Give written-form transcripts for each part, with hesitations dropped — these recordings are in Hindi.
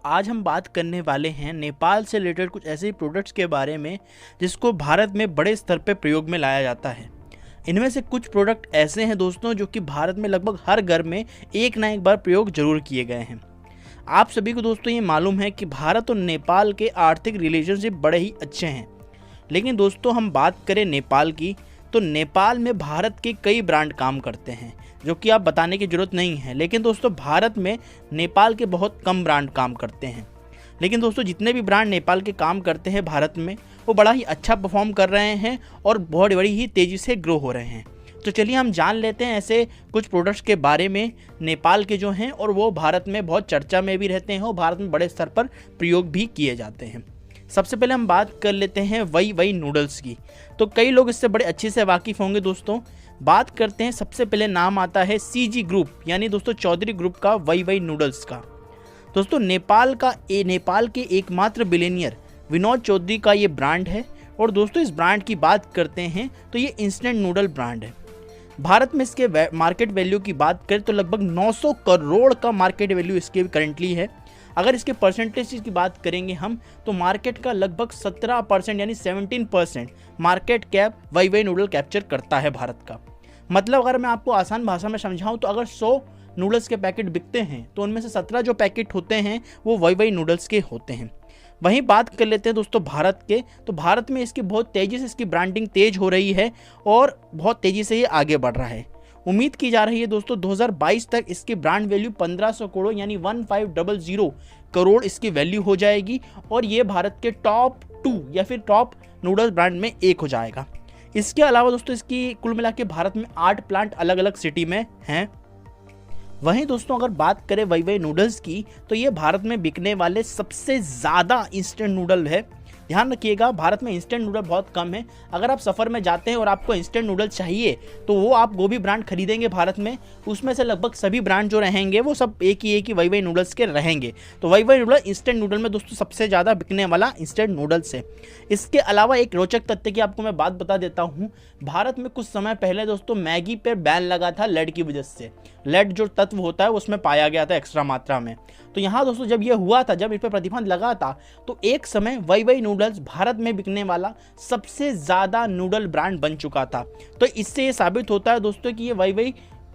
आज हम बात करने वाले हैं नेपाल से रिलेटेड कुछ ऐसे प्रोडक्ट्स के बारे में जिसको भारत में बड़े स्तर पे प्रयोग में लाया जाता है। इनमें से कुछ प्रोडक्ट ऐसे हैं दोस्तों जो कि भारत में लगभग हर घर में एक ना एक बार प्रयोग जरूर किए गए हैं। आप सभी को दोस्तों ये मालूम है कि भारत और नेपाल के आर्थिक रिलेशनशिप बड़े ही अच्छे हैं। लेकिन दोस्तों हम बात करें नेपाल की, तो नेपाल में भारत के कई ब्रांड काम करते हैं जो कि आप बताने की ज़रूरत नहीं है। लेकिन दोस्तों भारत में नेपाल के बहुत कम ब्रांड काम करते हैं। लेकिन दोस्तों जितने भी ब्रांड नेपाल के काम करते हैं भारत में, वो बड़ा ही अच्छा परफॉर्म कर रहे हैं और बहुत बड़ी ही तेज़ी से ग्रो हो रहे हैं। तो चलिए हम जान लेते हैं ऐसे कुछ प्रोडक्ट्स के बारे में नेपाल के जो हैं, और वो भारत में बहुत चर्चा में भी रहते हैं और भारत में बड़े स्तर पर प्रयोग भी किए जाते हैं। सबसे पहले हम बात कर लेते हैं वही नूडल्स की। तो कई लोग इससे बड़े अच्छे से वाकिफ़ होंगे दोस्तों। बात करते हैं, सबसे पहले नाम आता है सीजी ग्रुप, यानी दोस्तों चौधरी ग्रुप का वही नूडल्स का। दोस्तों नेपाल के एकमात्र बिलियनियर विनोद चौधरी का ये ब्रांड है। और दोस्तों इस ब्रांड की बात करते हैं तो ये इंस्टेंट नूडल ब्रांड है। भारत में इसके मार्केट वैल्यू की बात करें तो लगभग 900 करोड़ का मार्केट वैल्यू इसके करेंटली है। अगर इसके परसेंटेज की बात करेंगे हम, तो मार्केट का लगभग 17% यानी 17% मार्केट कैप वही नूडल कैप्चर करता है भारत का। मतलब अगर मैं आपको आसान भाषा में समझाऊं तो अगर 100 नूडल्स के पैकेट बिकते हैं तो उनमें से 17 जो पैकेट होते हैं वो वही नूडल्स के होते हैं। वहीं बात कर लेते हैं दोस्तों भारत के, तो भारत में इसकी बहुत तेज़ी से इसकी ब्रांडिंग तेज हो रही है और बहुत तेज़ी से ये आगे बढ़ रहा है। उम्मीद की जा रही है दोस्तों 2022 तक इसकी ब्रांड वैल्यू 1500 करोड़ यानी 1500 करोड़ इसकी वैल्यू हो जाएगी और ये भारत के टॉप 2 या फिर टॉप नूडल्स ब्रांड में एक हो जाएगा। इसके अलावा दोस्तों इसकी कुल मिला के भारत में 8 प्लांट अलग अलग सिटी में हैं। वहीं दोस्तों अगर बात करें वही नूडल्स की, तो ये भारत में बिकने वाले सबसे ज़्यादा इंस्टेंट नूडल है। ध्यान रखिएगा, भारत में इंस्टेंट नूडल बहुत कम है। अगर आप सफ़र में जाते हैं और आपको इंस्टेंट नूडल चाहिए तो वो आप गोभी ब्रांड खरीदेंगे भारत में, उसमें से लगभग सभी ब्रांड जो रहेंगे वो सब एक ही वही नूडल्स के रहेंगे। तो वही नूडल इंस्टेंट नूडल में दोस्तों सबसे ज़्यादा बिकने वाला इंस्टेंट नूडल्स है। इसके अलावा एक रोचक तथ्य की आपको मैं बात बता देता हूँ। भारत में कुछ समय पहले दोस्तों मैगी पर बैन लगा था लेड की वजह से। लेड जो तत्व होता है उसमें पाया गया था एक्स्ट्रा मात्रा में। तो यहाँ दोस्तों जब ये हुआ था, जब इस पर प्रतिबंध लगा था, तो एक समय वही नूडल्स भारत में बिकने वाला सबसे ज़्यादा नूडल ब्रांड बन चुका था। तो इससे ये साबित होता है दोस्तों कि ये वही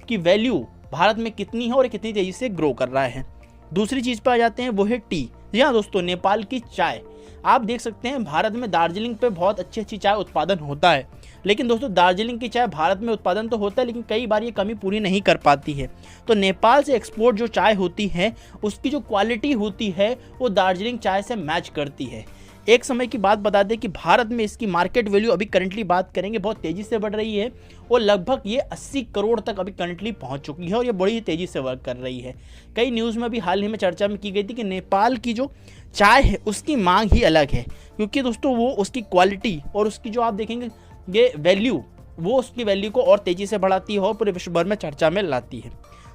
की वैल्यू भारत में कितनी है और कितनी तेज़ी से ग्रो कर रहा है। दूसरी चीज़ पर आ जाते हैं, वो है टी। जी हाँ दोस्तों, नेपाल की चाय। आप देख सकते हैं भारत में दार्जिलिंग पे बहुत अच्छी चाय उत्पादन होता है। लेकिन दोस्तों दार्जिलिंग की चाय भारत में उत्पादन तो होता है, लेकिन कई बार ये कमी पूरी नहीं कर पाती है। तो नेपाल से एक्सपोर्ट जो चाय होती है उसकी जो क्वालिटी होती है वो दार्जिलिंग चाय से मैच करती है। एक समय की बात बता दें कि भारत में इसकी मार्केट वैल्यू अभी करंटली बात करेंगे बहुत तेज़ी से बढ़ रही है और लगभग ये 80 करोड़ तक अभी करंटली पहुंच चुकी है और ये बड़ी तेज़ी से वर्क कर रही है। कई न्यूज़ में भी हाल ही में चर्चा में की गई थी कि नेपाल की जो चाय है उसकी मांग ही अलग है, क्योंकि दोस्तों वो उसकी क्वालिटी और उसकी जो आप देखेंगे ये वैल्यू, वो उसकी वैल्यू को और तेज़ी से बढ़ाती है और पूरे विश्व भर में चर्चा में लाती है।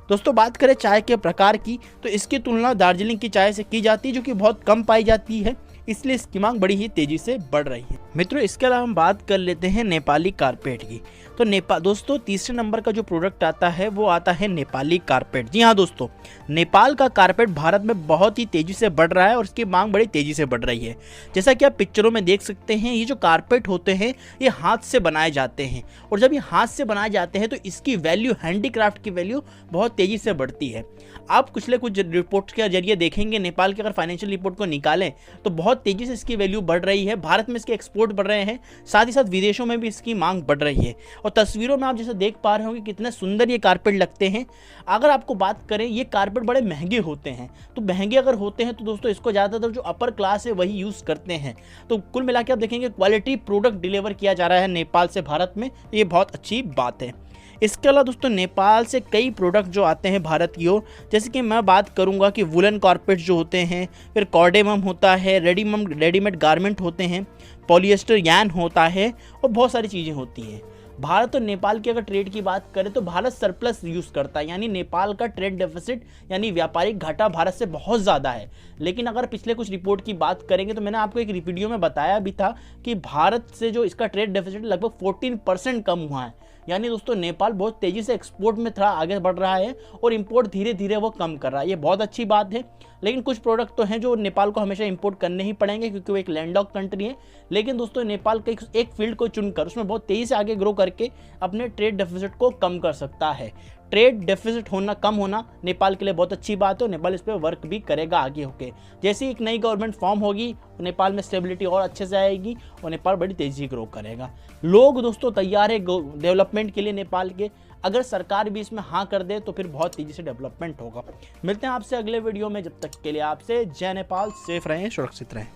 दोस्तों बात करें चाय के प्रकार की, तो इसकी तुलना दार्जिलिंग की चाय से की जाती है जो कि बहुत कम पाई जाती है, इसलिए इसकी मांग बड़ी ही तेजी से बढ़ रही है। मित्रों इसके अलावा हम बात कर लेते हैं नेपाली कारपेट की। तो दोस्तों तीसरे नंबर का जो प्रोडक्ट आता है वो आता है नेपाली कारपेट। जी हाँ दोस्तों, नेपाल का कारपेट भारत में बहुत ही तेजी से बढ़ रहा है और इसकी मांग बड़ी तेजी से बढ़ रही है। जैसा कि आप पिक्चरों में देख सकते हैं, ये जो कारपेट होते हैं ये हाथ से बनाए जाते हैं और जब ये हाथ से बनाए जाते हैं तो इसकी वैल्यू, हैंडीक्राफ्ट की वैल्यू बहुत तेजी से बढ़ती है। आप कुछ रिपोर्ट के जरिए देखेंगे, नेपाल के अगर फाइनेंशियल रिपोर्ट को निकालें तो बहुत तेजी से इसकी वैल्यू बढ़ रही है। भारत में इसके एक्सपोर्ट बढ़ रहे हैं, साथ ही साथ विदेशों में भी इसकी मांग बढ़ रही है। और तस्वीरों में आप जैसे देख पा रहे होंगे कितने सुंदर ये कारपेट लगते हैं। अगर आपको बात करें, ये कारपेट बड़े महंगे होते हैं। तो महंगे अगर होते हैं तो दोस्तों इसको ज़्यादातर जो अपर क्लास है वही यूज़ करते हैं। तो कुल मिला के आप देखेंगे क्वालिटी प्रोडक्ट डिलीवर किया जा रहा है नेपाल से भारत में, ये बहुत अच्छी बात है। इसके अलावा दोस्तों नेपाल से कई प्रोडक्ट जो आते हैं भारत की ओर, जैसे कि मैं बात करूंगा कि वुलन कारपेट्स जो होते हैं, फिर कॉर्डेमम होता है, रेडीमेड गारमेंट होते हैं, पॉलिएस्टर यान होता है और बहुत सारी चीज़ें होती हैं। भारत और नेपाल की अगर ट्रेड की बात करें तो भारत सरप्लस यूज़ करता है, यानी नेपाल का ट्रेड डेफिसिट यानी व्यापारिक घाटा भारत से बहुत ज़्यादा है। लेकिन अगर पिछले कुछ रिपोर्ट की बात करेंगे तो मैंने आपको एक वीडियो में बताया भी था कि भारत से जो इसका ट्रेड डेफिसिट लगभग 14% कम हुआ है। यानी दोस्तों नेपाल बहुत तेजी से एक्सपोर्ट में थोड़ा आगे बढ़ रहा है और इंपोर्ट धीरे धीरे वो कम कर रहा है। ये बहुत अच्छी बात है। लेकिन कुछ प्रोडक्ट तो हैं जो नेपाल को हमेशा इंपोर्ट करने ही पड़ेंगे क्योंकि वो एक लैंडलॉक कंट्री है। लेकिन दोस्तों नेपाल के एक फील्ड को चुनकर उसमें बहुत तेजी से आगे ग्रो करके अपने ट्रेड डेफिसिट को कम कर सकता है। ट्रेड डेफिसिट होना कम होना नेपाल के लिए बहुत अच्छी बात है और नेपाल इस पर वर्क भी करेगा आगे होके। जैसे एक नई गवर्नमेंट फॉर्म होगी नेपाल में स्टेबिलिटी और अच्छे से आएगी और नेपाल बड़ी तेजी से ग्रो करेगा। लोग दोस्तों तैयार है डेवलपमेंट के लिए नेपाल के। अगर सरकार भी इसमें हाँ कर दे तो फिर बहुत तेजी से डेवलपमेंट होगा। मिलते हैं आपसे अगले वीडियो में, जब तक के लिए आपसे जय नेपाल। सेफ रहें, सुरक्षित रहें।